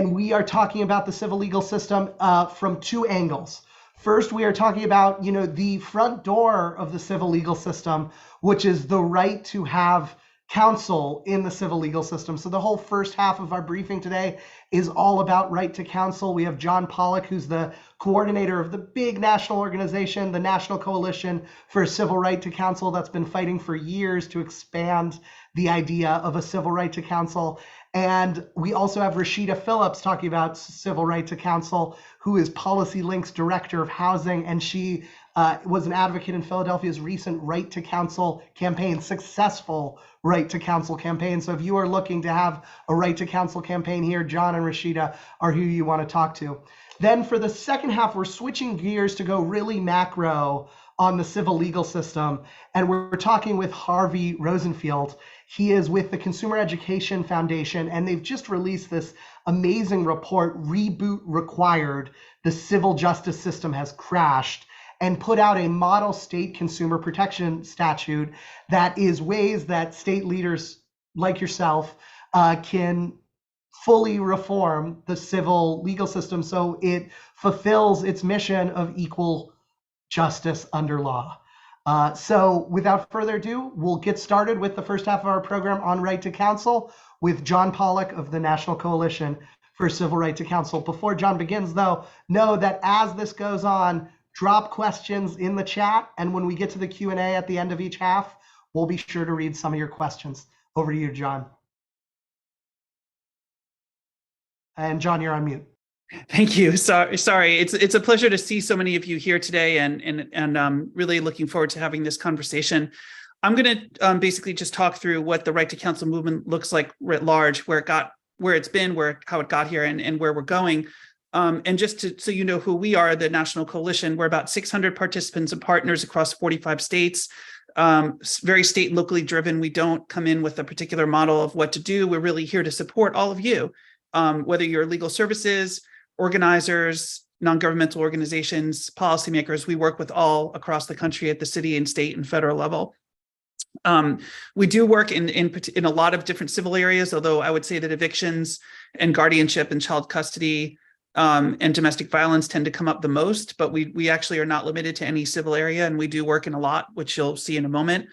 and we are talking about the civil legal system from two angles. First, we are talking about, the front door of the civil legal system, which is the right to have counsel in the civil legal system. So the whole first half of our briefing today is all about right to counsel. We have John Pollock, who's the coordinator of the big national organization, the National Coalition for Civil Right to Counsel, that's been fighting for years to expand the idea of a civil right to counsel. And we also have Rasheedah Phillips talking about civil right to counsel, who is PolicyLink's Director of Housing, and she was an advocate in Philadelphia's recent Right to Counsel campaign, successful Right to Counsel campaign. So if you are looking to have a Right to Counsel campaign here, John and Rasheedah are who you want to talk to. Then for the second half, we're switching gears to go really macro on the civil legal system. And we're talking with Harvey Rosenfield. He is with the Consumer Education Foundation, and they've just released this amazing report, Reboot Required, The Civil Justice System Has Crashed, and put out a model state consumer protection statute that is ways that state leaders like yourself can fully reform the civil legal system so it fulfills its mission of equal justice under law. So without further ado, we'll get started with the first half of our program on right to counsel with John Pollock of the National Coalition for Civil Right to Counsel. Before John begins, though, know that as this goes on, drop questions in the chat, and when we get to the Q&A at the end of each half, we'll be sure to read some of your questions. Over to you, John. And John, you're on mute. Thank you. Sorry. It's a pleasure to see so many of you here today, and really looking forward to having this conversation. I'm going to basically just talk through what the right to counsel movement looks like writ large, where it's been, how it got here, and where we're going. And just so you know who we are, the National Coalition, we're about 600 participants and partners across 45 states, very state and locally driven. We don't come in with a particular model of what to do. We're really here to support all of you, whether you're legal services, organizers, non-governmental organizations, policymakers. We work with all across the country at the city and state and federal level. We do work in a lot of different civil areas, although I would say that evictions and guardianship and child custody and domestic violence tend to come up the most, but we actually are not limited to any civil area, and we do work in a lot, which you'll see in a moment.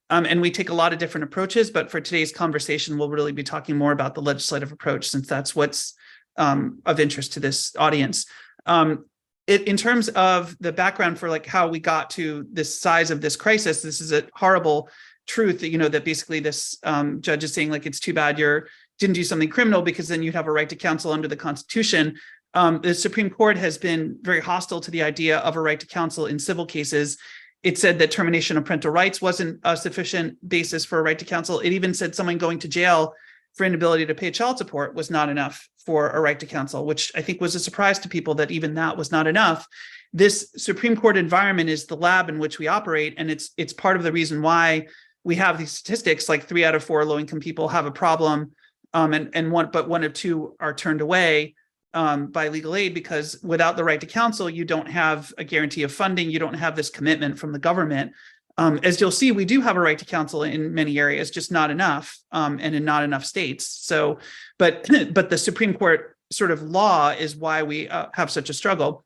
And we take a lot of different approaches, but for today's conversation, we'll really be talking more about the legislative approach, since that's what's of interest to this audience. In terms of the background for how we got to this size of this crisis, this is a horrible truth that, that basically this judge is saying, it's too bad you didn't do something criminal, because then you'd have a right to counsel under the Constitution. The Supreme Court has been very hostile to the idea of a right to counsel in civil cases. It said that termination of parental rights wasn't a sufficient basis for a right to counsel. It even said someone going to jail for inability to pay child support was not enough for a right to counsel, which I think was a surprise to people, that even that was not enough. This Supreme Court environment is the lab in which we operate, and it's part of the reason why we have these statistics, like 3 out of 4 low-income people have a problem, and one of 2 are turned away by legal aid, because without the right to counsel, you don't have a guarantee of funding, you don't have this commitment from the government. As you'll see, we do have a right to counsel in many areas, just not enough, and in not enough states. So, but the Supreme Court sort of law is why we have such a struggle.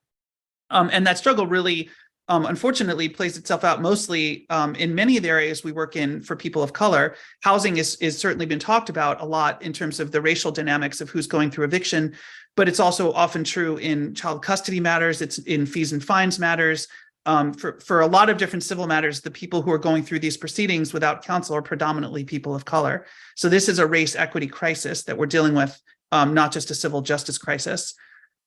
And that struggle really, unfortunately, plays itself out mostly in many of the areas we work in for people of color. Housing is certainly been talked about a lot in terms of the racial dynamics of who's going through eviction, but it's also often true in child custody matters, it's in fees and fines matters. For a lot of different civil matters, the people who are going through these proceedings without counsel are predominantly people of color. So this is a race equity crisis that we're dealing with, not just a civil justice crisis.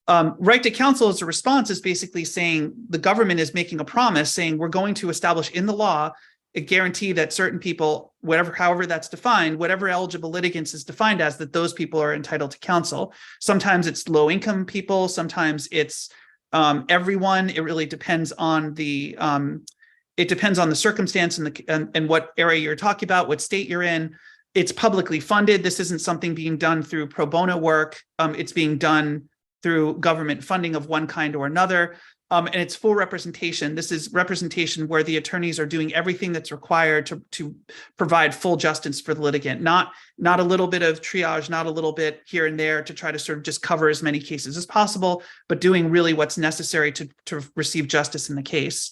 Right to counsel as a response is basically saying the government is making a promise saying we're going to establish in the law a guarantee that certain people, however that's defined, whatever eligible litigants is defined as, that those people are entitled to counsel. Sometimes it's low income people, sometimes it's everyone. It really depends on the circumstance and what area you're talking about, what state you're in. It's publicly funded. This isn't something being done through pro bono work. It's being done through government funding of one kind or another. And it's full representation. This is representation where the attorneys are doing everything that's required to provide full justice for the litigant, not a little bit of triage, not a little bit here and there to try to sort of just cover as many cases as possible, but doing really what's necessary to receive justice in the case.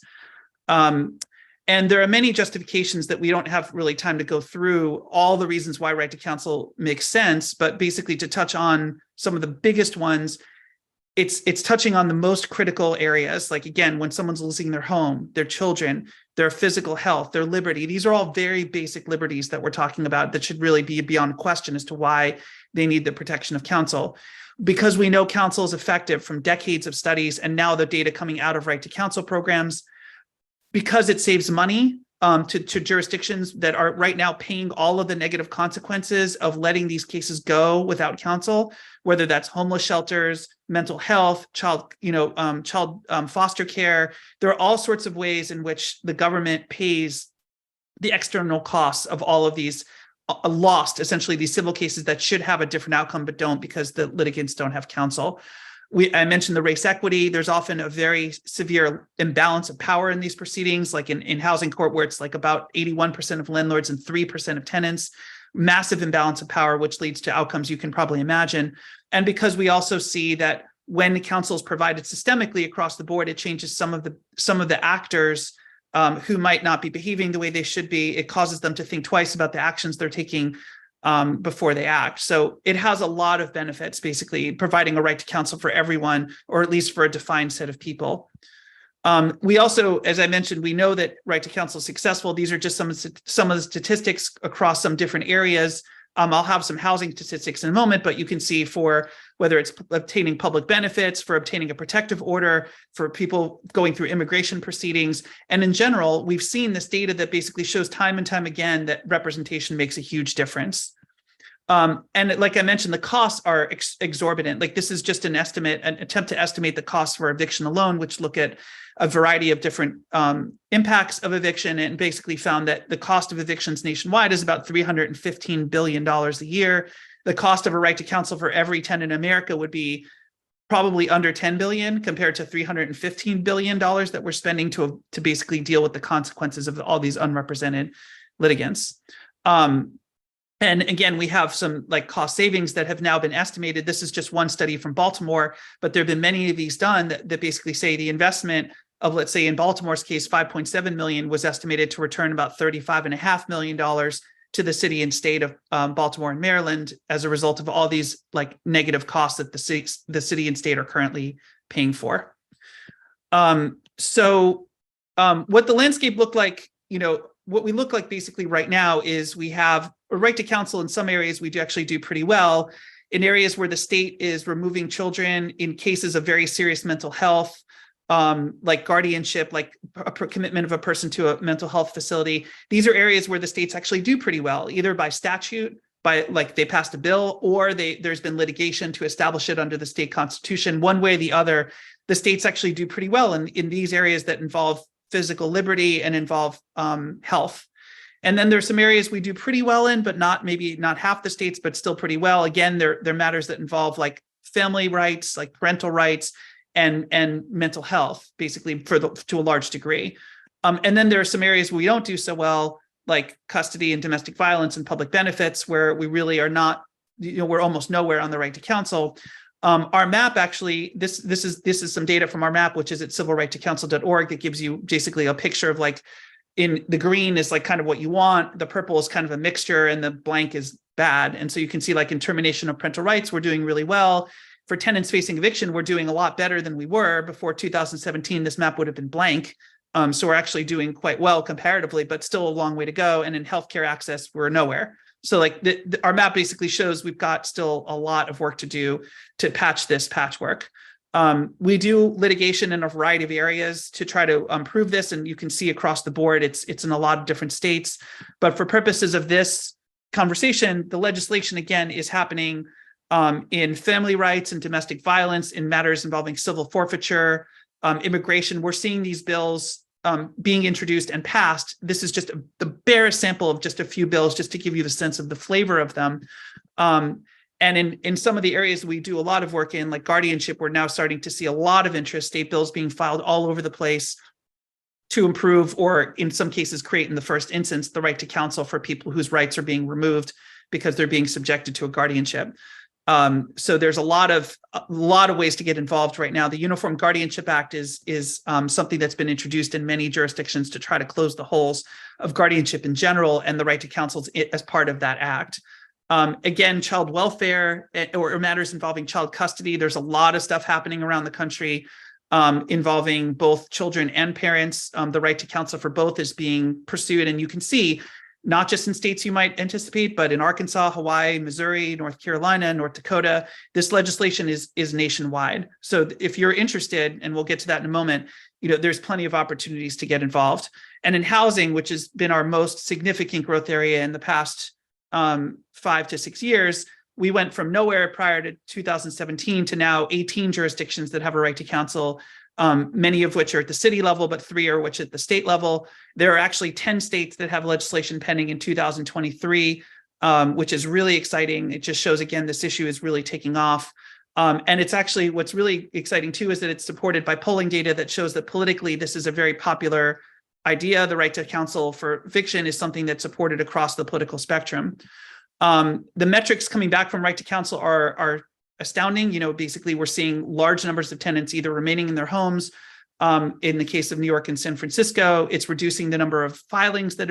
And there are many justifications that we don't have really time to go through all the reasons why right to counsel makes sense, but basically to touch on some of the biggest ones, it's touching on the most critical areas. Like, again, when someone's losing their home, their children, their physical health, their liberty, these are all very basic liberties that we're talking about that should really be beyond question as to why they need the protection of counsel. Because we know counsel is effective from decades of studies and now the data coming out of right to counsel programs, because it saves money to jurisdictions that are right now paying all of the negative consequences of letting these cases go without counsel, whether that's homeless shelters, mental health, child foster care. There are all sorts of ways in which the government pays the external costs of all of these lost, essentially these civil cases that should have a different outcome but don't because the litigants don't have counsel. I mentioned the race equity. There's often a very severe imbalance of power in these proceedings, like in housing court, where it's like about 81% of landlords and 3% of tenants, massive imbalance of power, which leads to outcomes you can probably imagine. And because we also see that when counsel is provided systemically across the board, it changes some of the actors who might not be behaving the way they should be. It causes them to think twice about the actions they're taking before they act. So it has a lot of benefits, basically providing a right to counsel for everyone, or at least for a defined set of people. We also, as I mentioned, we know that right to counsel is successful. These are just some of the statistics across some different areas. I'll have some housing statistics in a moment, but you can see for whether it's obtaining public benefits, for obtaining a protective order, for people going through immigration proceedings. And in general, we've seen this data that basically shows time and time again that representation makes a huge difference. And like I mentioned, the costs are exorbitant. Like, this is just an estimate, an attempt to estimate the costs for eviction alone, which look at a variety of different impacts of eviction, and basically found that the cost of evictions nationwide is about $315 billion a year. The cost of a right to counsel for every tenant in America would be probably under $10 billion compared to $315 billion that we're spending to basically deal with the consequences of all these unrepresented litigants. And again, we have some like cost savings that have now been estimated. This is just one study from Baltimore, but there have been many of these done that basically say the investment of, let's say in Baltimore's case, 5.7 million was estimated to return about $35.5 million to the city and state of Baltimore and Maryland as a result of all these like negative costs that the city and state are currently paying for. What the landscape looked like, what we look like basically right now is we have a right to counsel. In some areas, we do actually do pretty well. In areas where the state is removing children in cases of very serious mental health, like guardianship, like a commitment of a person to a mental health facility. These are areas where the states actually do pretty well, either by statute, by like they passed a bill, or there's been litigation to establish it under the state constitution. One way or the other, the states actually do pretty well in these areas that involve physical liberty and involve health. And then there's some areas we do pretty well in, but maybe not half the states, but still pretty well. Again, they're matters that involve like family rights, like parental rights, and mental health, basically to a large degree. And then there are some areas where we don't do so well, like custody and domestic violence and public benefits, where we really are not, we're almost nowhere on the right to counsel. Our map actually, this is some data from our map, which is at civilrighttocounsel.org, that gives you basically a picture of like, in the green is like kind of what you want, the purple is kind of a mixture, and the blank is bad. And so you can see like in termination of parental rights, we're doing really well. For tenants facing eviction, we're doing a lot better than we were before 2017. This map would have been blank. So we're actually doing quite well comparatively, but still a long way to go. And in healthcare access, we're nowhere. So like our map basically shows we've got still a lot of work to do to patch this patchwork. We do litigation in a variety of areas to try to improve this. And you can see across the board, it's in a lot of different states. But for purposes of this conversation, the legislation, again, is happening in family rights and domestic violence, in matters involving civil forfeiture, immigration. We're seeing these bills being introduced and passed. This is just the barest sample of just a few bills, just to give you the sense of the flavor of them. And in some of the areas we do a lot of work in, like guardianship, we're now starting to see a lot of interest, state bills being filed all over the place to improve, or in some cases create in the first instance, the right to counsel for people whose rights are being removed because they're being subjected to a guardianship. So there's a lot of ways to get involved right now. The Uniform Guardianship Act is something that's been introduced in many jurisdictions to try to close the holes of guardianship in general, and the right to counsel as part of that act. Again, child welfare or matters involving child custody. There's a lot of stuff happening around the country involving both children and parents. The right to counsel for both is being pursued, and you can see not just in states you might anticipate, but in Arkansas, Hawaii, Missouri, North Carolina, North Dakota, this legislation is nationwide. So if you're interested, and we'll get to that in a moment, there's plenty of opportunities to get involved. And in housing, which has been our most significant growth area in the past 5 to 6 years, we went from nowhere prior to 2017 to now 18 jurisdictions that have a right to counsel, many of which are at the city level, but 3 are which at the state level. There are actually 10 states that have legislation pending in 2023, which is really exciting. It just shows, again, this issue is really taking off. And it's actually, what's really exciting too, is that it's supported by polling data that shows that politically, this is a very popular idea. The right to counsel for eviction is something that's supported across the political spectrum. The metrics coming back from right to counsel are astounding. Basically, we're seeing large numbers of tenants either remaining in their homes. In the case of New York and San Francisco, it's reducing the number of filings that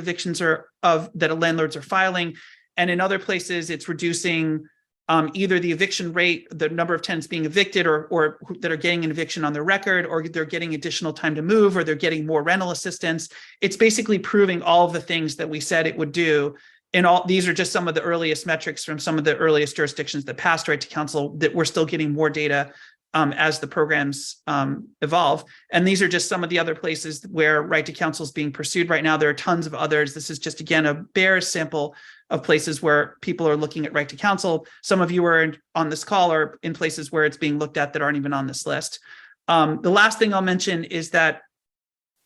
that landlords are filing. And in other places, it's reducing either the eviction rate, the number of tenants being evicted or that are getting an eviction on their record, or they're getting additional time to move, or they're getting more rental assistance. It's basically proving all of the things that we said it would do. And these are just some of the earliest metrics from some of the earliest jurisdictions that passed right to counsel, that we're still getting more data as the programs evolve. And these are just some of the other places where right to counsel is being pursued right now. There are tons of others. This is just, again, a bare sample of places where people are looking at right to counsel. Some of you are on this call or in places where it's being looked at that aren't even on this list. The last thing I'll mention is that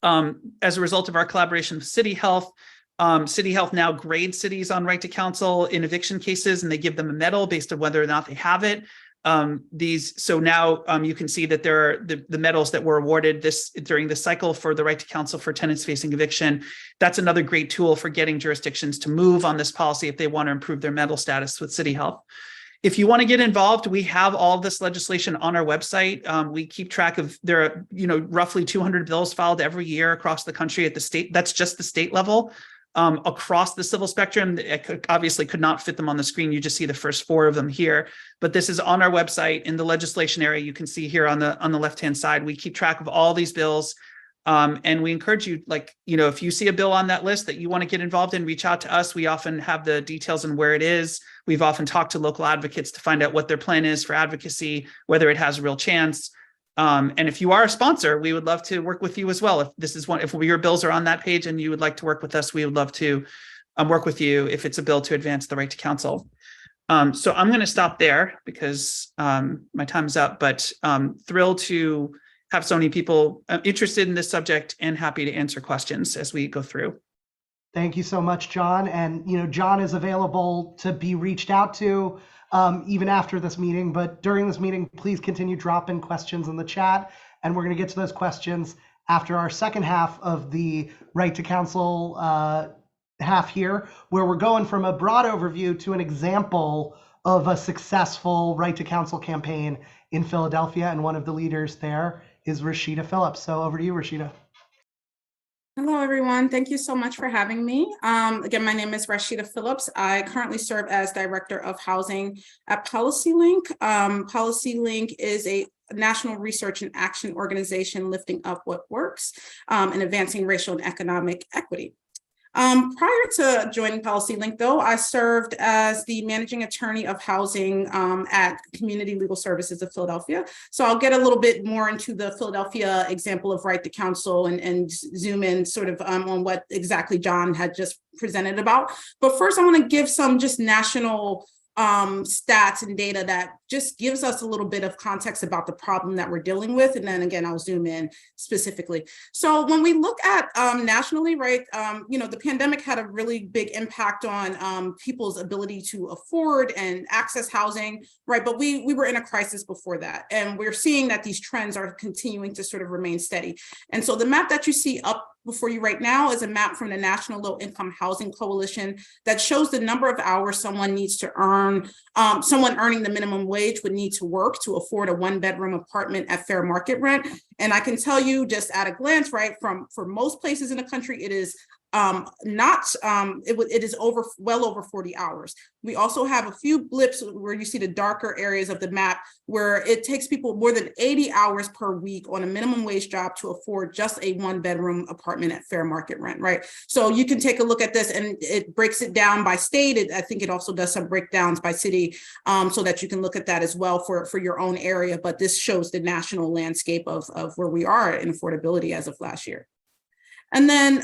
as a result of our collaboration with City Health now grades cities on right to counsel in eviction cases, and they give them a medal based on whether or not they have it. So now you can see that there are the medals that were awarded during the cycle for the right to counsel for tenants facing eviction. That's another great tool for getting jurisdictions to move on this policy if they want to improve their medal status with City Health. If you want to get involved, we have all this legislation on our website. We keep track of, there are roughly 200 bills filed every year across the country at the state. That's just the state level. Across the civil spectrum, obviously could not fit them on the screen. You just see the first 4 of them here, but this is on our website in the legislation area. You can see here on the left-hand side, we keep track of all these bills. And we encourage you, if you see a bill on that list that you want to get involved in, reach out to us. We often have the details on where it is. We've often talked to local advocates to find out what their plan is for advocacy, whether it has a real chance. And if you are a sponsor, we would love to work with you as well. If your bills are on that page and you would like to work with us, we would love to work with you if it's a bill to advance the right to counsel. So I'm going to stop there because my time is up, but thrilled to have so many people interested in this subject and happy to answer questions as we go through. Thank you so much, John. And, John is available to be reached out to even after this meeting, but during this meeting, please continue dropping questions in the chat. And we're going to get to those questions after our second half of the right to counsel half here, where we're going from a broad overview to an example of a successful right to counsel campaign in Philadelphia. And one of the leaders there is Rasheedah Phillips. So over to you, Rasheedah. Hello, everyone. Thank you so much for having me. Again, my name is Rasheedah Phillips. I currently serve as Director of Housing at PolicyLink. PolicyLink is a national research and action organization lifting up what works and advancing racial and economic equity. Prior to joining PolicyLink, though, I served as the managing attorney of housing at Community Legal Services of Philadelphia. So I'll get a little bit more into the Philadelphia example of right to counsel and zoom in sort of on what exactly John had just presented about. But first, I want to give some just national stats and data that just gives us a little bit of context about the problem that we're dealing with. And then again, I'll zoom in specifically. So when we look at nationally, right, the pandemic had a really big impact on people's ability to afford and access housing, right? But we were in a crisis before that. And we're seeing that these trends are continuing to sort of remain steady. And so the map that you see up before you right now is a map from the National Low Income Housing Coalition that shows the number of hours someone needs to earn, someone earning the minimum wage would need to work to afford a 1-bedroom apartment at fair market rent. And I can tell you just at a glance, right, for most places in the country, it is it is well over 40 hours. We also have a few blips where you see the darker areas of the map where it takes people more than 80 hours per week on a minimum wage job to afford just a 1-bedroom apartment at fair market rent, right? So you can take a look at this and it breaks it down by state. I think it also does some breakdowns by city so that you can look at that as well for your own area. But this shows the national landscape of where we are in affordability as of last year. And then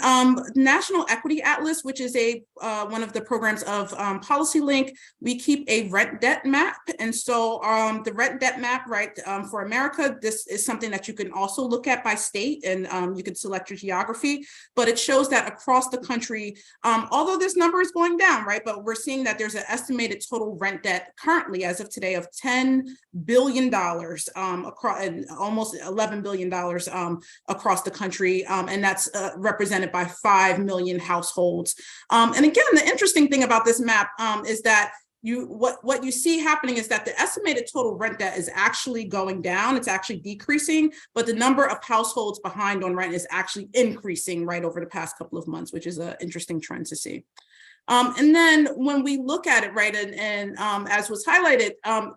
National Equity Atlas, which is one of the programs of PolicyLink, we keep a rent debt map. And so the rent debt map, right, for America, this is something that you can also look at by state, and you can select your geography, but it shows that across the country, although this number is going down, right, but we're seeing that there's an estimated total rent debt currently as of today of $10 billion across, and almost $11 billion across the country, and that's represented by 5 million households. And again, the interesting thing about this map is that what you see happening is that the estimated total rent debt is actually going down. It's actually decreasing, but the number of households behind on rent is actually increasing right over the past couple of months, which is an interesting trend to see. And then when we look at it, right, and as was highlighted,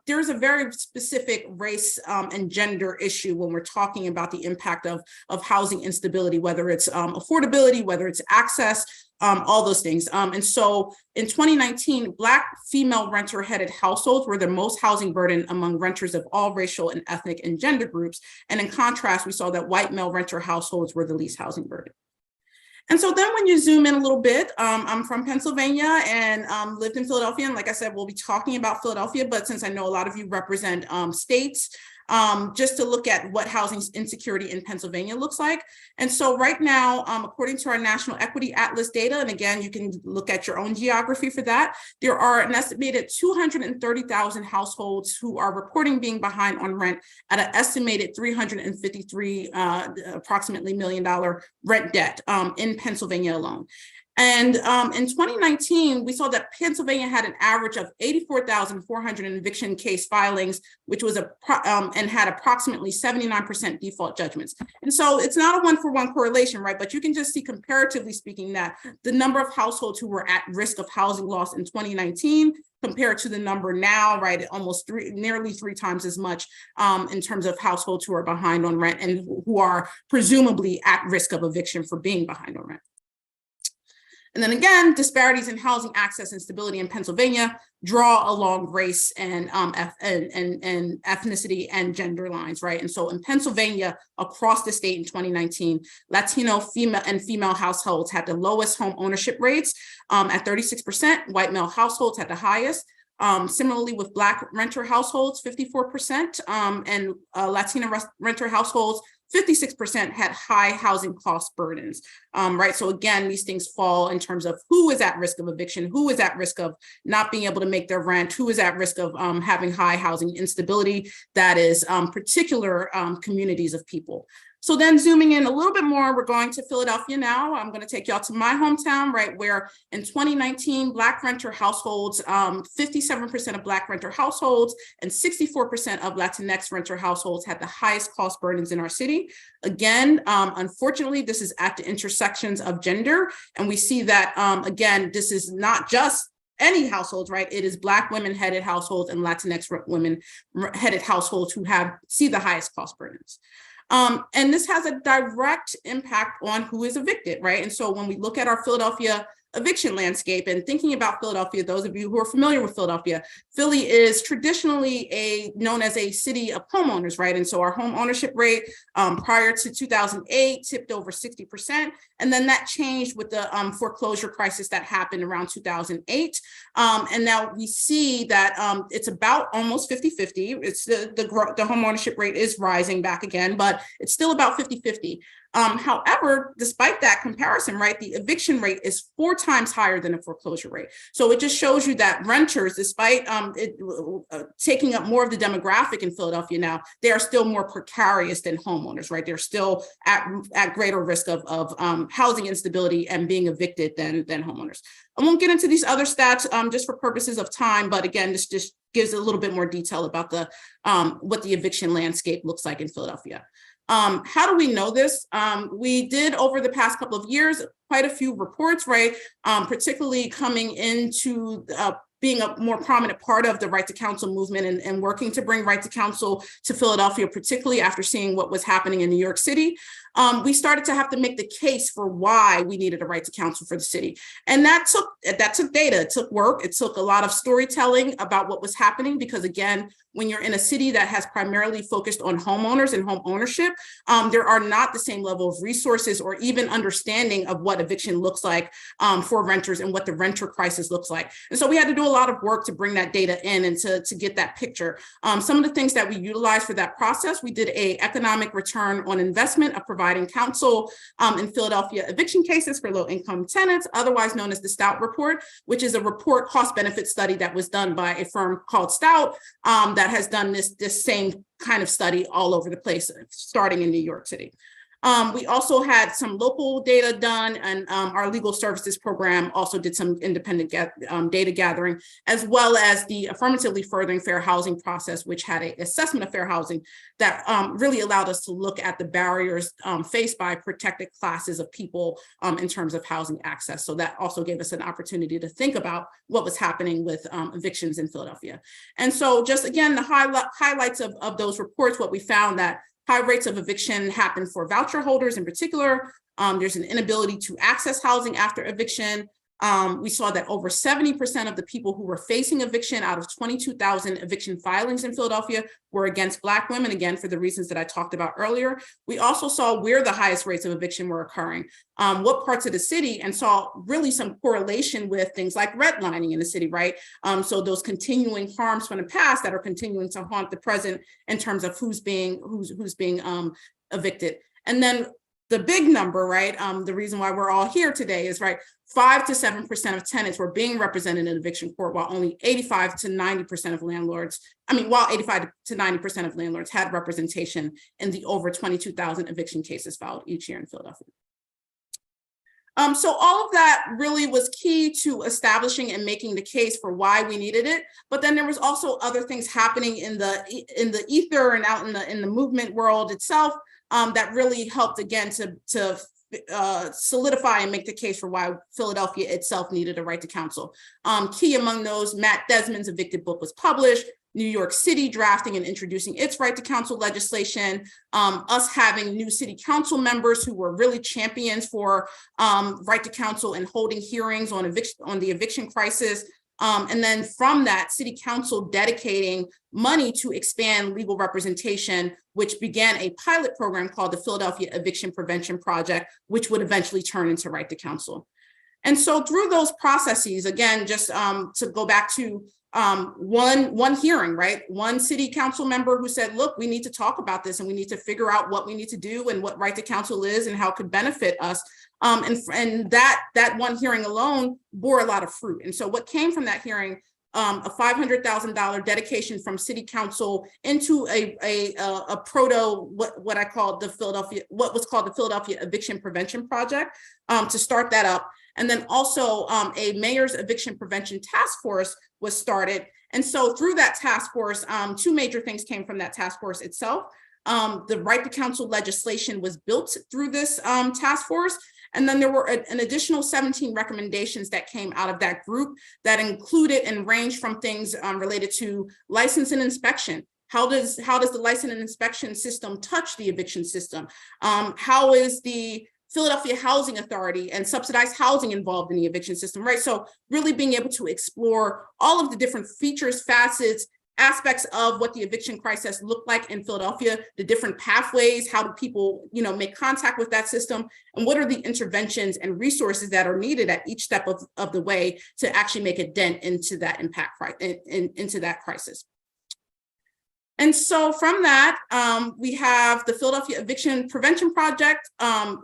there's a very specific race and gender issue when we're talking about the impact of housing instability, whether it's affordability, whether it's access, all those things. And so in 2019, Black female renter-headed households were the most housing burden among renters of all racial and ethnic and gender groups. And in contrast, we saw that white male renter households were the least housing burden. And so then when you zoom in a little bit, I'm from Pennsylvania and lived in Philadelphia. And like I said, we'll be talking about Philadelphia, but since I know a lot of you represent states, just to look at what housing insecurity in Pennsylvania looks like. And so right now, according to our National Equity Atlas data, and again, you can look at your own geography for that, there are an estimated 230,000 households who are reporting being behind on rent at an estimated $353 approximately $1 million rent debt in Pennsylvania alone. And in 2019, we saw that Pennsylvania had an average of 84,400 eviction case filings, which was and had approximately 79% default judgments. And so it's not a one-for-one correlation, right? But you can just see, comparatively speaking, that the number of households who were at risk of housing loss in 2019 compared to the number now, right, almost nearly 3 times as much in terms of households who are behind on rent and who are presumably at risk of eviction for being behind on rent. And then again, disparities in housing access and stability in Pennsylvania draw along race and ethnicity and gender lines, right? And so in Pennsylvania, across the state in 2019, Latino female households had the lowest home ownership rates at 36%. White male households had the highest. Similarly with Black renter households, 54%, and Latino renter households, 56% had high housing cost burdens, right? So again, these things fall in terms of who is at risk of eviction, who is at risk of not being able to make their rent, who is at risk of having high housing instability, that is particular communities of people. So then zooming in a little bit more, we're going to Philadelphia now. I'm going to take y'all to my hometown, right, where in 2019, Black renter households, 57% of Black renter households and 64% of Latinx renter households had the highest cost burdens in our city. Again, unfortunately, this is at the intersections of gender. And we see that, again, this is not just any households, right? It is Black women-headed households and Latinx women-headed households who see the highest cost burdens. And this has a direct impact on who is evicted, right? And so when we look at our Philadelphia eviction landscape. And thinking about Philadelphia, those of you who are familiar with Philadelphia, Philly is traditionally known as a city of homeowners, right? And so our home ownership rate prior to 2008 tipped over 60%. And then that changed with the foreclosure crisis that happened around 2008. And now we see that it's about almost 50-50. It's the home ownership rate is rising back again, but it's still about 50-50. However, despite that comparison, right, the eviction rate is 4 times higher than the foreclosure rate. So it just shows you that renters, despite taking up more of the demographic in Philadelphia now, they are still more precarious than homeowners, right? They're still at greater risk of housing instability and being evicted than homeowners. I won't get into these other stats just for purposes of time, but again, this just gives a little bit more detail about the what the eviction landscape looks like in Philadelphia. How do we know this? We did over the past couple of years, quite a few reports, right? Particularly coming into being a more prominent part of the Right to Counsel movement and working to bring Right to Counsel to Philadelphia, particularly after seeing what was happening in New York City. We started to have to make the case for why we needed a right to counsel for the city. And that took data, it took work, it took a lot of storytelling about what was happening, because again, when you're in a city that has primarily focused on homeowners and home ownership, there are not the same level of resources or even understanding of what eviction looks like for renters and what the renter crisis looks like. And so we had to do a lot of work to bring that data in and to get that picture. Some of the things that we utilized for that process, we did an economic return on investment of providing counsel in Philadelphia eviction cases for low-income tenants, otherwise known as the Stout report, which is a report cost-benefit study that was done by a firm called Stout that has done this same kind of study all over the place, starting in New York City. We also had some local data done, and our legal services program also did some independent data gathering, as well as the affirmatively furthering fair housing process, which had an assessment of fair housing that really allowed us to look at the barriers faced by protected classes of people in terms of housing access. So that also gave us an opportunity to think about what was happening with evictions in Philadelphia. And so just again, the highlights of those reports, what we found that high rates of eviction happen for voucher holders in particular. There's an inability to access housing after eviction. We saw that over 70% of the people who were facing eviction out of 22,000 eviction filings in Philadelphia were against Black women, again, for the reasons that I talked about earlier. We also saw where the highest rates of eviction were occurring, what parts of the city, and saw really some correlation with things like redlining in the city, right? So those continuing harms from the past that are continuing to haunt the present in terms of who's being evicted. And then the big number, right? The reason why we're all here today is, right, 5 to 7% of tenants were being represented in eviction court, while only 85 to 90% of landlords, while 85 to 90% of landlords had representation in the over 22,000 eviction cases filed each year in Philadelphia. So all of that really was key to establishing and making the case for why we needed it. But then there was also other things happening in the ether and out in the movement world itself that really helped, again, to solidify and make the case for why Philadelphia itself needed a right to counsel. Key among those, Matt Desmond's Evicted book was published, New York City drafting and introducing its right to counsel legislation, us having new city council members who were really champions for right to counsel and holding hearings on the eviction crisis. And then from that, city council dedicating money to expand legal representation, which began a pilot program called the Philadelphia Eviction Prevention Project, which would eventually turn into right to counsel. And so through those processes, again, just to go back to one hearing, right? One city council member who said, look, we need to talk about this and we need to figure out what we need to do and what right to counsel is and how it could benefit us. And that one hearing alone bore a lot of fruit. And so what came from that hearing, a $500,000 dedication from city council into a proto, what was called the Philadelphia Eviction Prevention Project to start that up. And then also a mayor's eviction prevention task force was started. And so through that task force, 2 major things came from that task force itself. The right to counsel legislation was built through this task force. And then there were an additional 17 recommendations that came out of that group that included and ranged from things related to license and inspection. How does the license and inspection system touch the eviction system? How is the Philadelphia Housing Authority and subsidized housing involved in the eviction system, right? So really being able to explore all of the different features, facets, aspects of what the eviction crisis looked like in Philadelphia, the different pathways, how do people, make contact with that system, and what are the interventions and resources that are needed at each step of the way to actually make a dent into that into that crisis. And so from that, we have the Philadelphia Eviction Prevention Project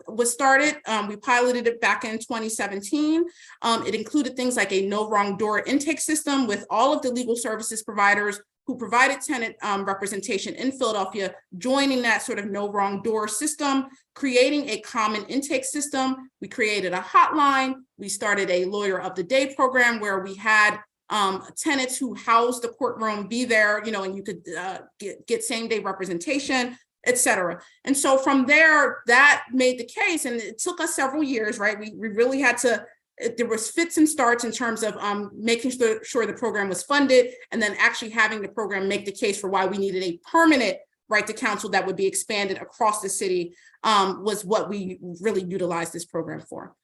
was started. We piloted it back in 2017. It included things like a no wrong door intake system with all of the legal services providers who provided tenant representation in Philadelphia, joining that sort of no wrong door system, creating a common intake system. We created a hotline. We started a lawyer of the day program where we had tenants who housed the courtroom be there, and you could get same day representation, et cetera. And so from there, that made the case, and it took us several years, right? We really had to, there was fits and starts in terms of making sure the program was funded, and then actually having the program make the case for why we needed a permanent right to counsel that would be expanded across the city, was what we really utilized this program for.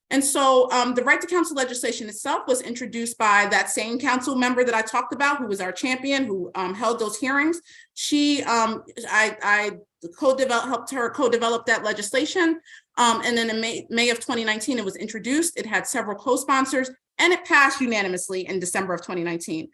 And so the right to counsel legislation itself was introduced by that same council member that I talked about, who was our champion, who held those hearings. She, I helped her co-develop that legislation. And then in May of 2019, it was introduced. It had several co-sponsors, and it passed unanimously in December of 2019.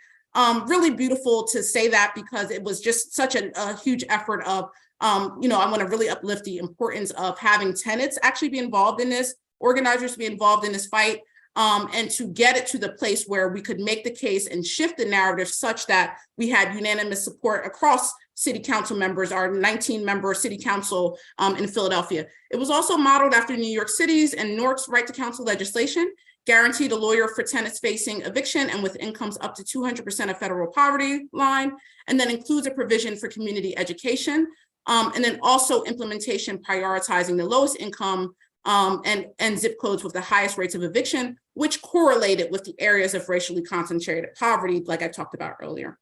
Really beautiful to say that, because it was just such a huge effort of, I want to really uplift the importance of having tenants actually be involved in this, organizers to be involved in this fight, and to get it to the place where we could make the case and shift the narrative such that we had unanimous support across city council members, our 19-member city council in Philadelphia. It was also modeled after New York City's and Newark's right to counsel legislation, guaranteed a lawyer for tenants facing eviction and with incomes up to 200% of federal poverty line, and then includes a provision for community education, and then also implementation prioritizing the lowest income and zip codes with the highest rates of eviction, which correlated with the areas of racially concentrated poverty, like I talked about earlier.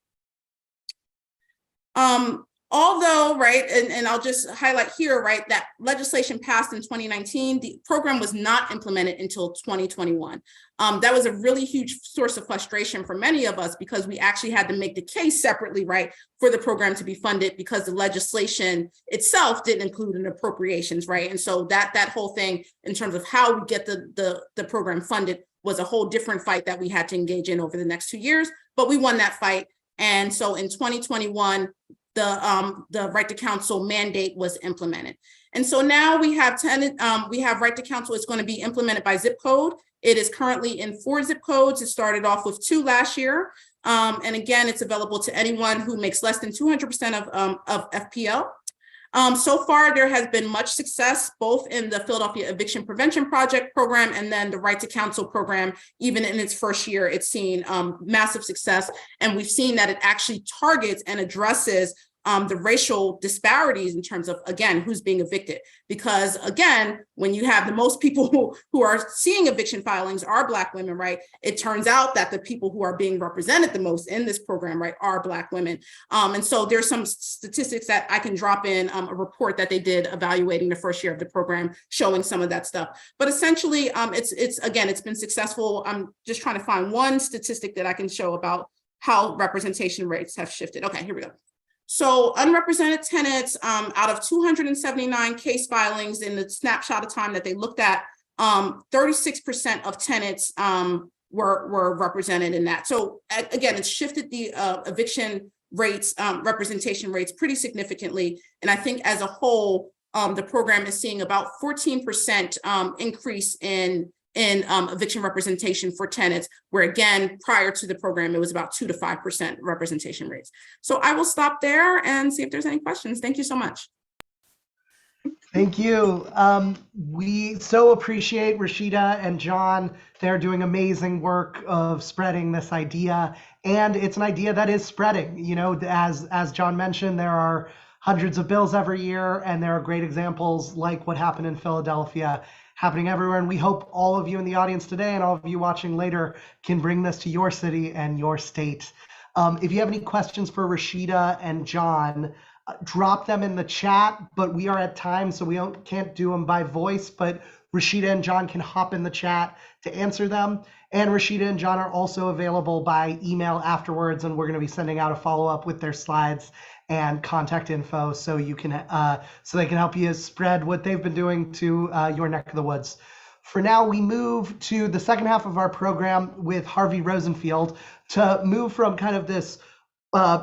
Although, right, and I'll just highlight here, right, that legislation passed in 2019, the program was not implemented until 2021. That was a really huge source of frustration for many of us, because we actually had to make the case separately, right, for the program to be funded, because the legislation itself didn't include an appropriations, right? And so that whole thing in terms of how we get the program funded was a whole different fight that we had to engage in over the next 2 years, but we won that fight. And so in 2021, the right to counsel mandate was implemented. And so now we have right to counsel is going to be implemented by zip code. It is currently in 4 zip codes. It started off with 2 last year. And again, it's available to anyone who makes less than 200% of FPL. So far, there has been much success, both in the Philadelphia Eviction Prevention Project program and then the Right to Counsel program. Even in its first year, it's seen massive success. And we've seen that it actually targets and addresses the racial disparities in terms of, again, who's being evicted. Because again, when you have the most people who are seeing eviction filings are Black women, right? It turns out that the people who are being represented the most in this program, right, are Black women. And so there's some statistics that I can drop in a report that they did evaluating the first year of the program, showing some of that stuff. But essentially, it's been successful. I'm just trying to find one statistic that I can show about how representation rates have shifted. Okay, here we go. So unrepresented tenants, out of 279 case filings in the snapshot of time that they looked at, 36% of tenants were represented in that. So again, it's shifted the eviction rates, representation rates pretty significantly. And I think as a whole, the program is seeing about 14% increase in eviction representation for tenants, where again, prior to the program, it was about 2 to 5% representation rates. So I will stop there and see if there's any questions. Thank you so much. Thank you. We so appreciate Rasheedah and John. They're doing amazing work of spreading this idea, and it's an idea that is spreading. You know, as John mentioned, there are hundreds of bills every year, and there are great examples like what happened in Philadelphia happening everywhere. And we hope all of you in the audience today and all of you watching later can bring this to your city and your state. If you have any questions for Rasheedah and John, drop them in the chat, but we are at time, so we can't do them by voice, but Rasheedah and John can hop in the chat to answer them. And Rasheedah and John are also available by email afterwards, and we're going to be sending out a follow-up with their slides and contact info, so you can so they can help you spread what they've been doing to your neck of the woods. For now, we move to the second half of our program with Harvey Rosenfield to move from kind of this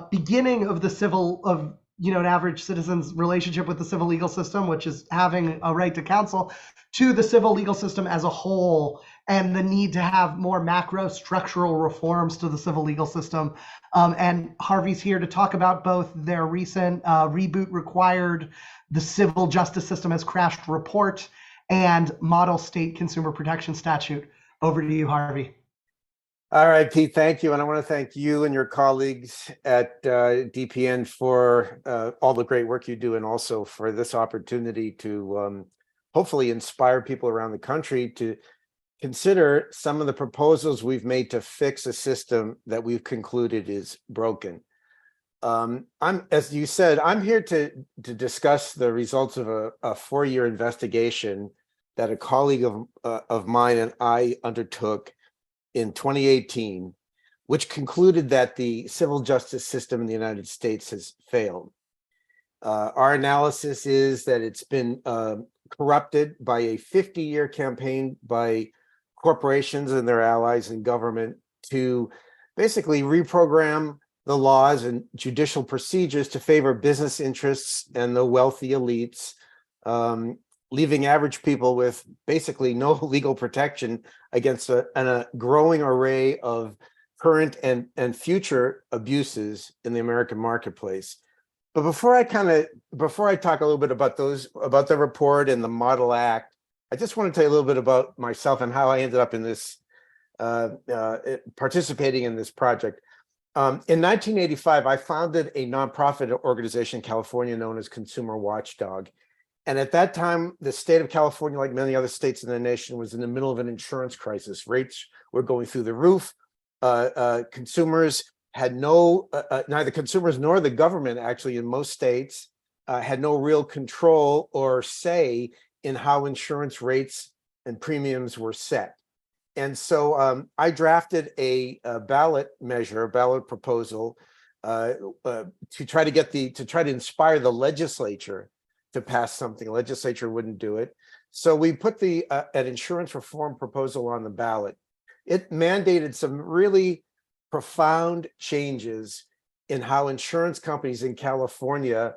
beginning of the an average citizen's relationship with the civil legal system, which is having a right to counsel, to the civil legal system as a whole and the need to have more macro structural reforms to the civil legal system. And Harvey's here to talk about both their recent Reboot Required, the Civil Justice System Has Crashed report, and Model State Consumer Protection Statute. Over to you, Harvey. All right, Pete, thank you. And I want to thank you and your colleagues at DPN for all the great work you do, and also for this opportunity to hopefully inspire people around the country to consider some of the proposals we've made to fix a system that we've concluded is broken. As you said, I'm here to discuss the results of a 4-year investigation that a colleague of mine and I undertook in 2018, which concluded that the civil justice system in the United States has failed. Our analysis is that it's been corrupted by a 50-year campaign by corporations and their allies in government to basically reprogram the laws and judicial procedures to favor business interests and the wealthy elites, leaving average people with basically no legal protection against a growing array of current and future abuses in the American marketplace. But before I talk a little bit about the report and the Model Act, I just want to tell you a little bit about myself and how I ended up in this, participating in this project. In 1985, I founded a nonprofit organization in California known as Consumer Watchdog. And at that time, the state of California, like many other states in the nation, was in the middle of an insurance crisis. Rates were going through the roof. Consumers had neither consumers nor the government, actually, in most states, had no real control or say in how insurance rates and premiums were set. And so I drafted a ballot proposal to try to inspire the legislature to pass something. The legislature wouldn't do it. So we put an insurance reform proposal on the ballot. It mandated some really profound changes in how insurance companies in California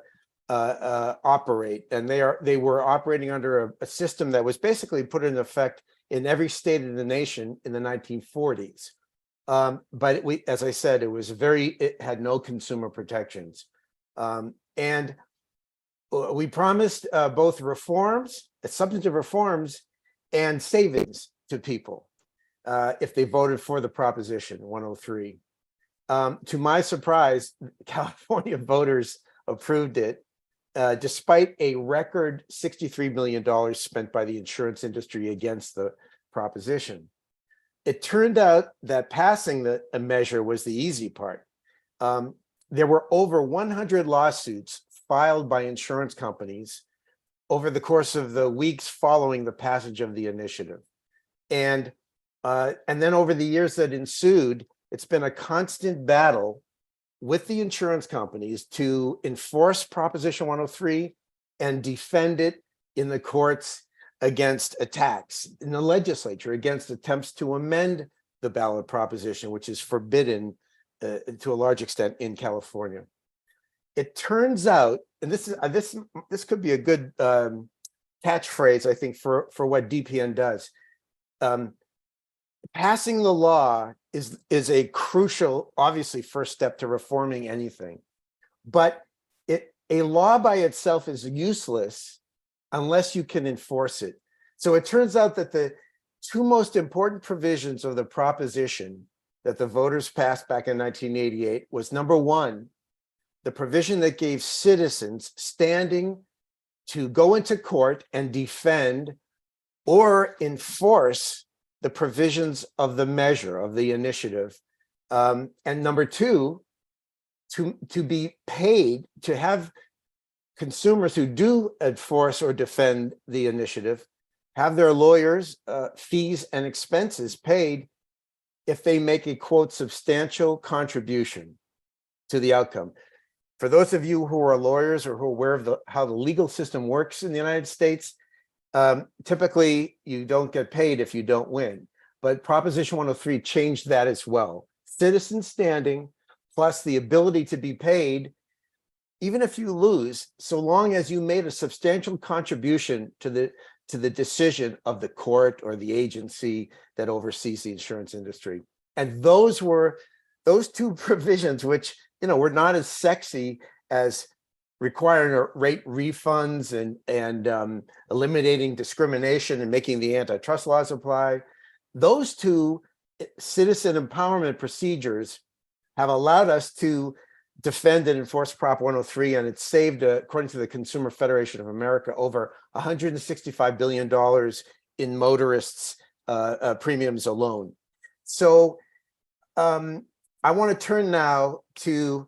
operate. And they were operating under a system that was basically put in effect in every state in the nation in the 1940s. But as I said, it had no consumer protections. And we promised both substantive reforms and savings to people if they voted for the Proposition 103. To my surprise, California voters approved it, despite a record $63 million spent by the insurance industry against the proposition. It turned out that passing a measure was the easy part. There were over 100 lawsuits filed by insurance companies over the course of the weeks following the passage of the initiative. And then over the years that ensued, it's been a constant battle with the insurance companies to enforce Proposition 103 and defend it in the courts against attacks in the legislature, against attempts to amend the ballot proposition, which is forbidden to a large extent in California. It turns out, and this could be a good catchphrase, I think, for what DPN does. Passing the law is a crucial, obviously, first step to reforming anything. But a law by itself is useless unless you can enforce it. So it turns out that the two most important provisions of the proposition that the voters passed back in 1988 was, number one, the provision that gave citizens standing to go into court and defend or enforce the provisions of the measure, of the initiative. And number two, to be paid, to have consumers who do enforce or defend the initiative have their lawyers' fees and expenses paid if they make a, quote, substantial contribution to the outcome. For those of you who are lawyers or who are aware of how the legal system works in the United States, typically you don't get paid if you don't win. But Proposition 103 changed that as well. Citizen standing plus the ability to be paid, even if you lose, so long as you made a substantial contribution to the decision of the court or the agency that oversees the insurance industry. And those two provisions, which were not as sexy as requiring rate refunds and eliminating discrimination and making the antitrust laws apply. Those two citizen empowerment procedures have allowed us to defend and enforce Prop 103, and it's saved, according to the Consumer Federation of America, over $165 billion in motorists' premiums alone. So I want to turn now to,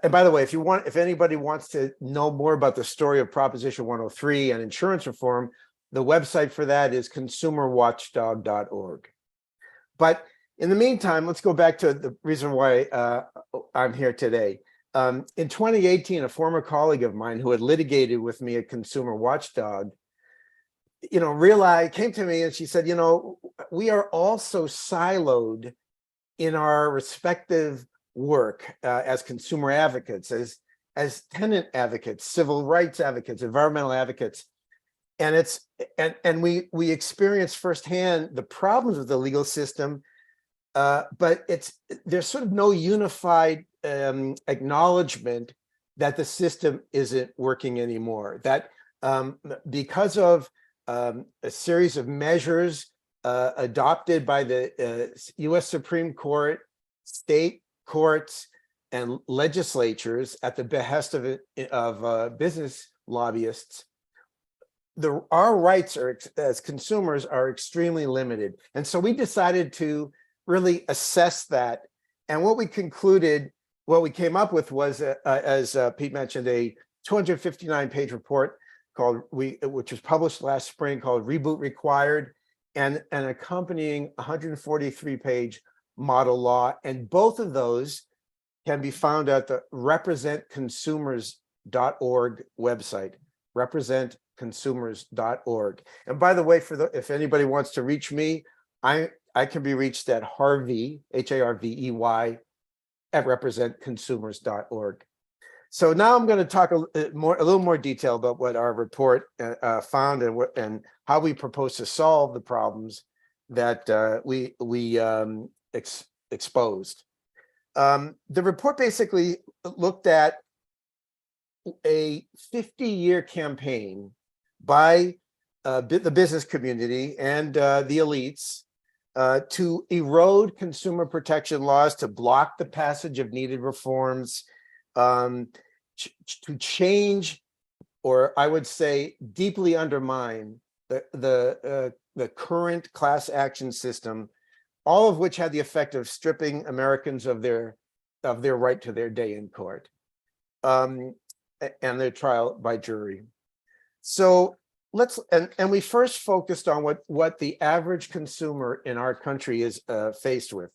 and by the way, if anybody wants to know more about the story of Proposition 103 and insurance reform, the website for that is consumerwatchdog.org. But in the meantime, let's go back to the reason why I'm here today. In 2018, a former colleague of mine who had litigated with me at Consumer Watchdog, came to me and she said, we are all so siloed in our respective work as consumer advocates, as tenant advocates, civil rights advocates, environmental advocates, and we experience firsthand the problems with the legal system, but there's sort of no unified acknowledgement that the system isn't working anymore. That because of a series of measures adopted by the U.S. Supreme Court, state courts, and legislatures at the behest of business lobbyists, our rights as consumers are extremely limited. And so we decided to really assess that. And what we came up with was, as Pete mentioned, a 259-page report which was published last spring, called Reboot Required, and an accompanying 143-page model law. And both of those can be found at the representconsumers.org website, representconsumers.org. And by the way, if anybody wants to reach me, I can be reached at Harvey, Harvey, at representconsumers.org. So now I'm going to talk a little more detail about what our report found and how we propose to solve the problems that we exposed. The report basically looked at a 50-year campaign by the business community and the elites to erode consumer protection laws, to block the passage of needed reforms, to change, or I would say deeply undermine the current class action system, all of which had the effect of stripping Americans of their right to their day in court and their trial by jury. So and we first focused on what the average consumer in our country is faced with.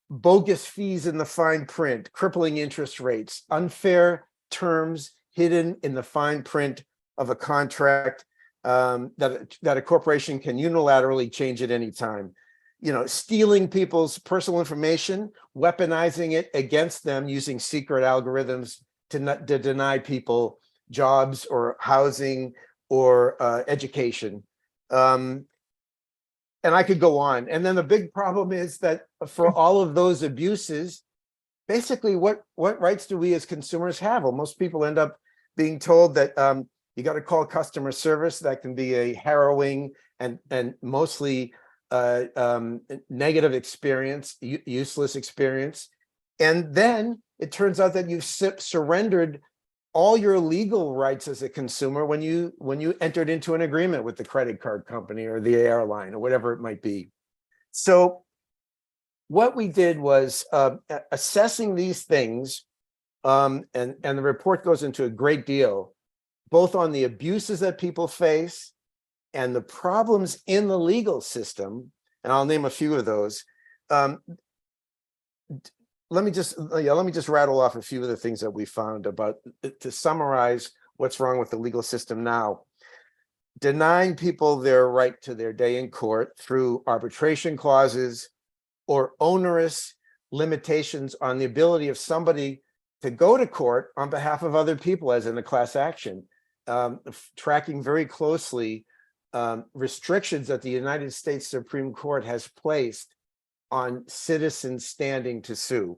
Bogus fees in the fine print, crippling interest rates, unfair terms hidden in the fine print of a contract that a corporation can unilaterally change at any time. Stealing people's personal information, weaponizing it against them using secret algorithms to deny people jobs or housing or education. And I could go on. And then the big problem is that for all of those abuses, basically what rights do we as consumers have? Well, most people end up being told that you got to call customer service. That can be a harrowing and mostly negative experience, useless experience. And then it turns out that you've surrendered all your legal rights as a consumer when you entered into an agreement with the credit card company or the airline or whatever it might be. So what we did was assessing these things And the report goes into a great deal, both on the abuses that people face and the problems in the legal system. And I'll name a few of those. Let me just rattle off a few of the things that we found about, to summarize what's wrong with the legal system now. Denying people their right to their day in court through arbitration clauses or onerous limitations on the ability of somebody to go to court on behalf of other people, as in a class action, tracking very closely restrictions that the United States Supreme Court has placed on citizens standing to sue.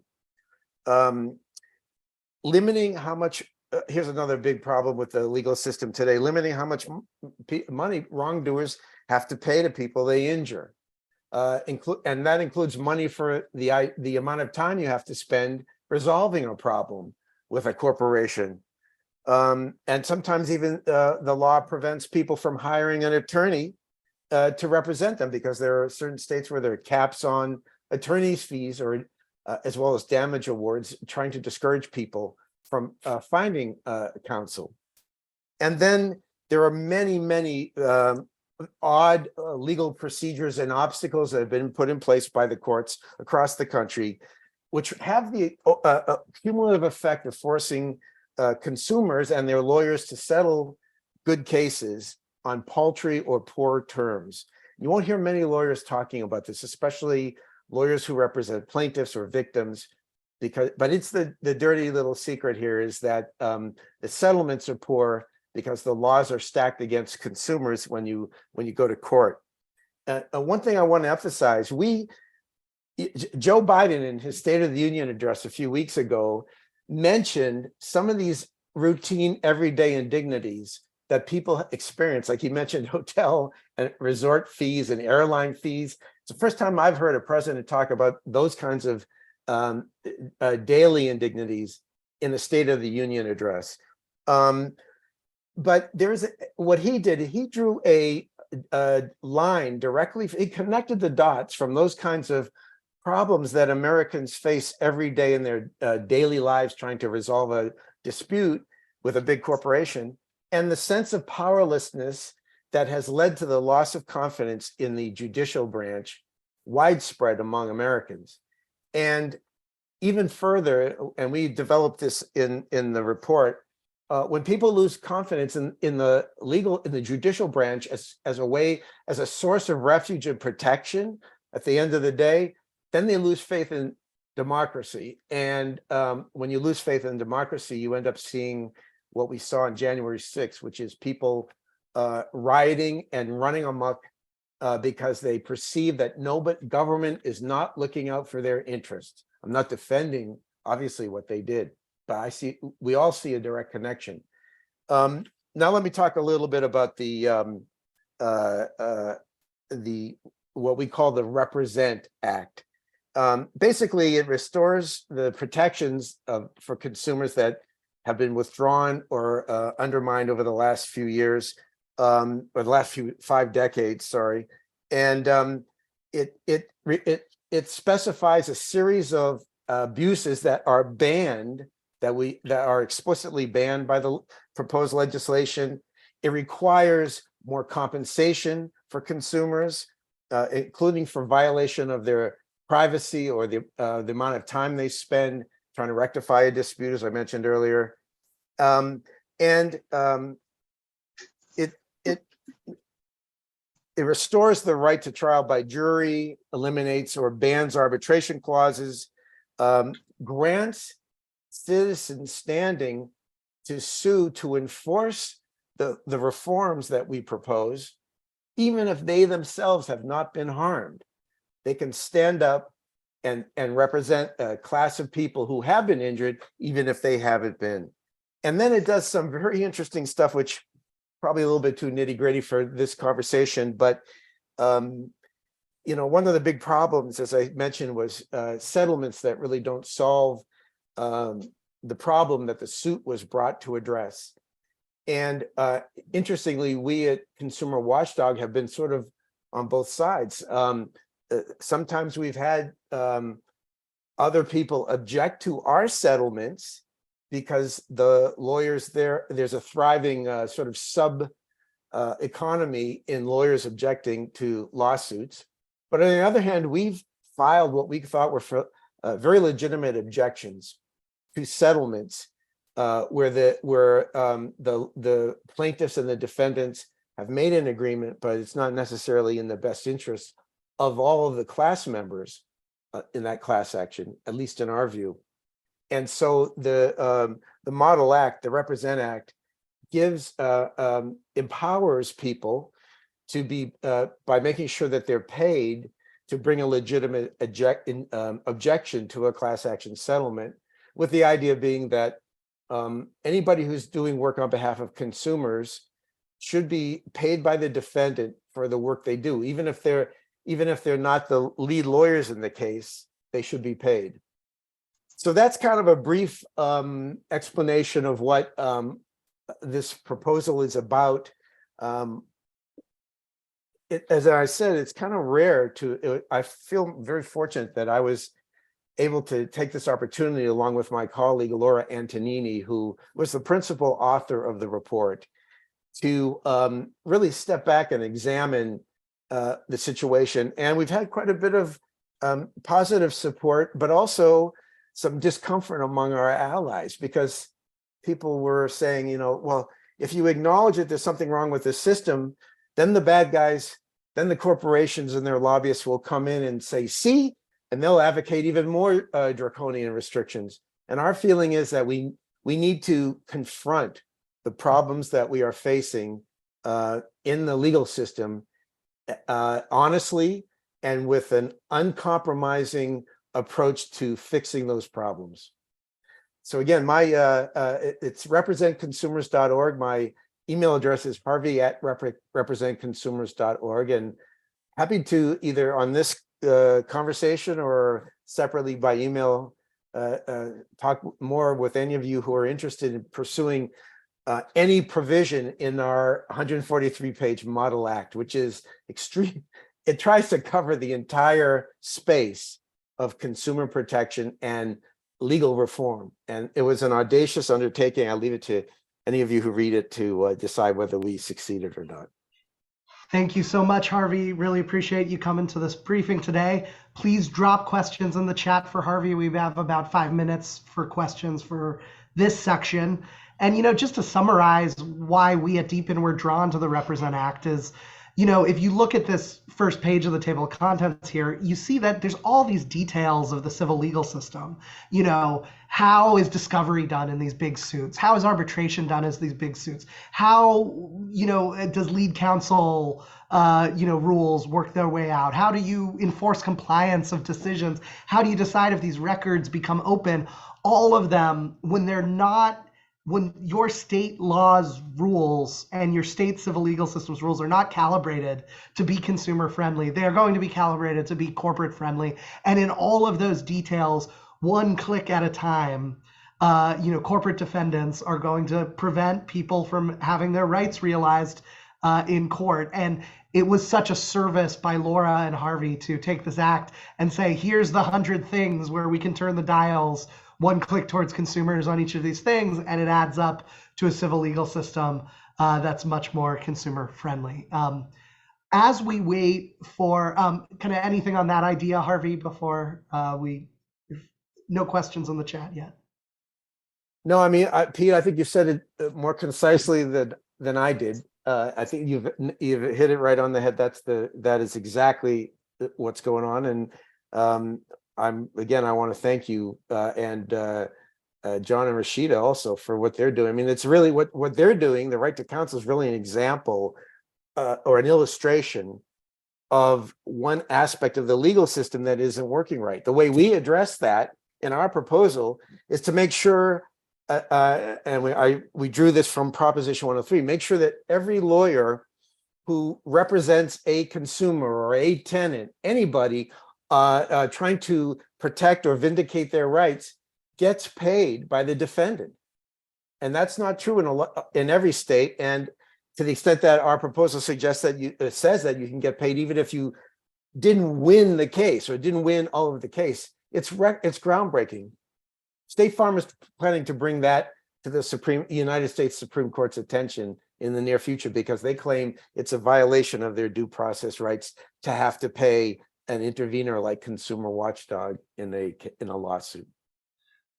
Limiting how much, here's another big problem with the legal system today, limiting how much money wrongdoers have to pay to people they injure. And that includes money for the amount of time you have to spend resolving a problem with a corporation. And sometimes even the law prevents people from hiring an attorney to represent them, because there are certain states where there are caps on attorneys' fees, or as well as damage awards, trying to discourage people from finding counsel. And then there are many odd legal procedures and obstacles that have been put in place by the courts across the country, which have the cumulative effect of forcing consumers and their lawyers to settle good cases on paltry or poor terms. You won't hear many lawyers talking about this, especially lawyers who represent plaintiffs or victims, but it's the dirty little secret here, is that the settlements are poor because the laws are stacked against consumers when you go to court. One thing I want to emphasize, Joe Biden in his State of the Union address a few weeks ago mentioned some of these routine everyday indignities that people experience. Like he mentioned hotel and resort fees and airline fees. It's the first time I've heard a president talk about those kinds of daily indignities in the State of the Union address. But there's what he did. He drew a line directly. He connected the dots from those kinds of problems that Americans face every day in their daily lives, trying to resolve a dispute with a big corporation, and the sense of powerlessness that has led to the loss of confidence in the judicial branch, widespread among Americans. And even further, and we developed this in the report, when people lose confidence in the judicial branch as a source of refuge and protection, at the end of the day, then they lose faith in democracy. And when you lose faith in democracy, you end up seeing what we saw on January 6th, which is people rioting and running amok because they perceive that government is not looking out for their interests. I'm not defending, obviously, what they did, but we all see a direct connection. Now let me talk a little bit about what we call the Represent Act. Basically, it restores the protections for consumers that have been withdrawn or undermined over the last few years, or the last 5 decades, sorry. And it specifies a series of abuses that are banned, that are explicitly banned by the proposed legislation. It requires more compensation for consumers, including for violation of their privacy or the amount of time they spend trying to rectify a dispute, as I mentioned earlier. It restores the right to trial by jury, eliminates or bans arbitration clauses, grants citizens standing to sue to enforce the reforms that we propose, even if they themselves have not been harmed. They can stand up and represent a class of people who have been injured, even if they haven't been. And then it does some very interesting stuff, which probably a little bit too nitty-gritty for this conversation, but one of the big problems, as I mentioned, was settlements that really don't solve the problem that the suit was brought to address. And interestingly, we at Consumer Watchdog have been sort of on both sides. Sometimes we've had other people object to our settlements because the lawyers there's a thriving sort of sub economy in lawyers objecting to lawsuits. But on the other hand, we've filed what we thought were very legitimate objections to settlements where the plaintiffs and the defendants have made an agreement, but it's not necessarily in the best interest of all of the class members in that class action, at least in our view. And so the Model Act, the Represent Act, gives empowers people to be by making sure that they're paid to bring a legitimate objection to a class action settlement, with the idea being that anybody who's doing work on behalf of consumers should be paid by the defendant for the work they do, even if they're not the lead lawyers in the case, they should be paid. So that's kind of a brief explanation of what this proposal is about. As I said, it's kind of rare I feel very fortunate that I was able to take this opportunity along with my colleague, Laura Antonini, who was the principal author of the report, to really step back and examine the situation. And we've had quite a bit of positive support, but also some discomfort among our allies, because people were saying, well, if you acknowledge that there's something wrong with the system, then the bad guys, then the corporations and their lobbyists will come in and say, see, and they'll advocate even more draconian restrictions. And our feeling is that we need to confront the problems that we are facing in the legal system honestly and with an uncompromising approach to fixing those problems. So again, it's representconsumers.org. My email address is harvey@representconsumers.org, and happy to either on this conversation or separately by email talk more with any of you who are interested in pursuing any provision in our 143-page Model Act, which is extreme. It tries to cover the entire space of consumer protection and legal reform. And it was an audacious undertaking. I'll leave it to any of you who read it to decide whether we succeeded or not. Thank you so much, Harvey. Really appreciate you coming to this briefing today. Please drop questions in the chat for Harvey. We have about 5 minutes for questions for this section. And, just to summarize why we at DPN were drawn to the Represent Act is, if you look at this first page of the table of contents here, you see that there's all these details of the civil legal system. How is discovery done in these big suits? How is arbitration done in these big suits? How, does lead counsel, rules work their way out? How do you enforce compliance of decisions? How do you decide if these records become open? All of them, when your state laws rules and your state civil legal system's rules are not calibrated to be consumer friendly, they are going to be calibrated to be corporate friendly. And in all of those details, one click at a time, corporate defendants are going to prevent people from having their rights realized in court. And it was such a service by Laura and Harvey to take this act and say, here's the 100 things where we can turn the dials one click towards consumers on each of these things, and it adds up to a civil legal system that's much more consumer friendly. As we wait for kind of anything on that idea, Harvey, before no questions on the chat yet. No, I mean, Pete, I think you said it more concisely than I did. I think you've hit it right on the head. That is exactly what's going on, and I want to thank you and John and Rasheedah also for what they're doing. I mean, it's really what they're doing. The right to counsel is really an example or an illustration of one aspect of the legal system that isn't working right. The way we address that in our proposal is to make sure, and we drew this from Proposition 103, make sure that every lawyer who represents a consumer or a tenant, anybody trying to protect or vindicate their rights gets paid by the defendant. And that's not true in every state. And to the extent that our proposal suggests that it says that you can get paid even if you didn't win the case or didn't win all of the case, it's groundbreaking. State Farm is planning to bring that to the United States Supreme Court's attention in the near future because they claim it's a violation of their due process rights to have to pay an intervener like Consumer Watchdog in a lawsuit.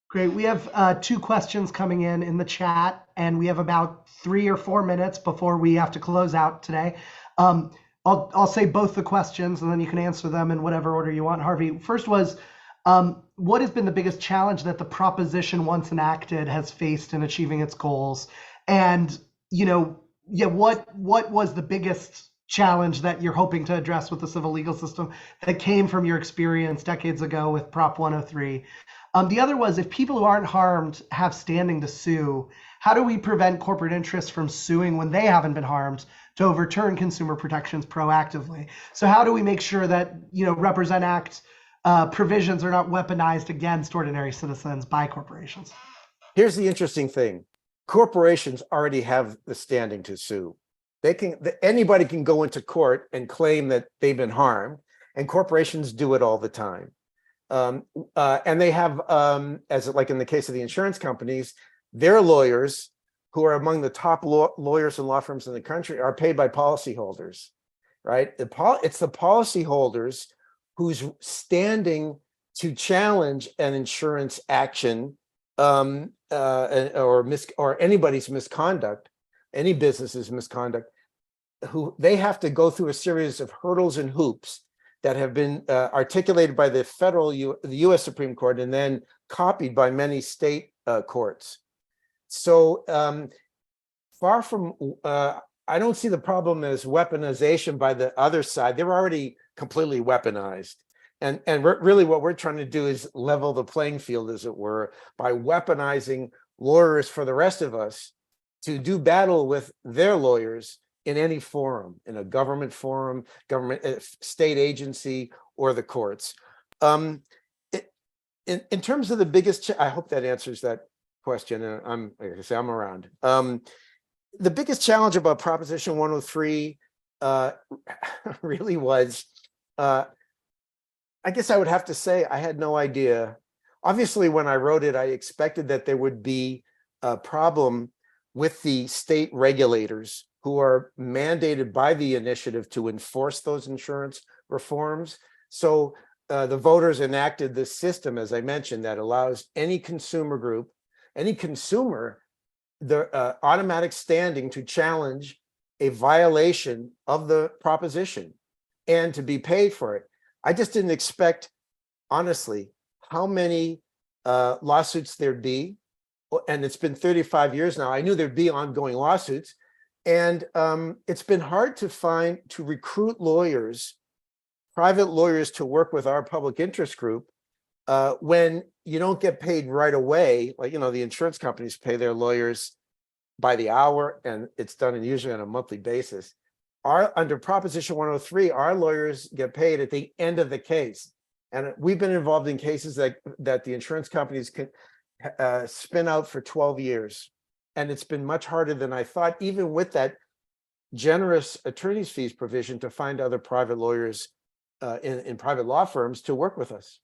Great. We have 2 questions coming in the chat, and we have about 3 or 4 minutes before we have to close out today. I'll say both the questions, and then you can answer them in whatever order you want. Harvey, first was, what has been the biggest challenge that the proposition once enacted has faced in achieving its goals? And, what was the biggest challenge that you're hoping to address with the civil legal system that came from your experience decades ago with Prop 103? The other was, if people who aren't harmed have standing to sue, how do we prevent corporate interests from suing when they haven't been harmed to overturn consumer protections proactively? So how do we make sure that, Represent Act provisions are not weaponized against ordinary citizens by corporations? Here's the interesting thing. Corporations already have the standing to sue. Anybody can go into court and claim that they've been harmed, and corporations do it all the time. And they have, as like in the case of the insurance companies, their lawyers, who are among the top lawyers and law firms in the country, are paid by policyholders, right? It's the policyholders who's standing to challenge an insurance action or anybody's misconduct, any business's misconduct, who they have to go through a series of hurdles and hoops that have been articulated by the the U.S. Supreme Court and then copied by many state courts. So far from, I don't see the problem as weaponization by the other side. They're already completely weaponized. And really what we're trying to do is level the playing field, as it were, by weaponizing lawyers for the rest of us to do battle with their lawyers in any forum, in a government forum, state agency, or the courts. In terms of the biggest, I hope that answers that question. And like I say, I'm around. The biggest challenge about Proposition 103 really was, I guess I would have to say I had no idea. Obviously, when I wrote it, I expected that there would be a problem with the state regulators who are mandated by the initiative to enforce those insurance reforms. So the voters enacted this system, as I mentioned, that allows any consumer group, any consumer, the automatic standing to challenge a violation of the proposition and to be paid for it. I just didn't expect, honestly, how many lawsuits there'd be. And it's been 35 years now. I knew there'd be ongoing lawsuits. And it's been hard to recruit lawyers, private lawyers, to work with our public interest group when you don't get paid right away. Like, the insurance companies pay their lawyers by the hour, and it's done usually on a monthly basis. Under Proposition 103, our lawyers get paid at the end of the case. And we've been involved in cases that the insurance companies can spin out for 12 years. And it's been much harder than I thought, even with that generous attorney's fees provision, to find other private lawyers in private law firms to work with us.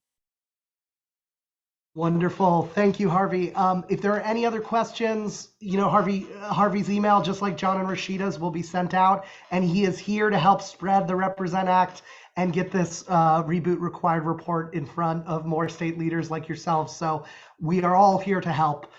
Wonderful. Thank you, Harvey. If there are any other questions, Harvey's email, just like John and Rasheedah's, will be sent out, and he is here to help spread the Represent Act and get this Reboot Required report in front of more state leaders like yourselves. So we are all here to help.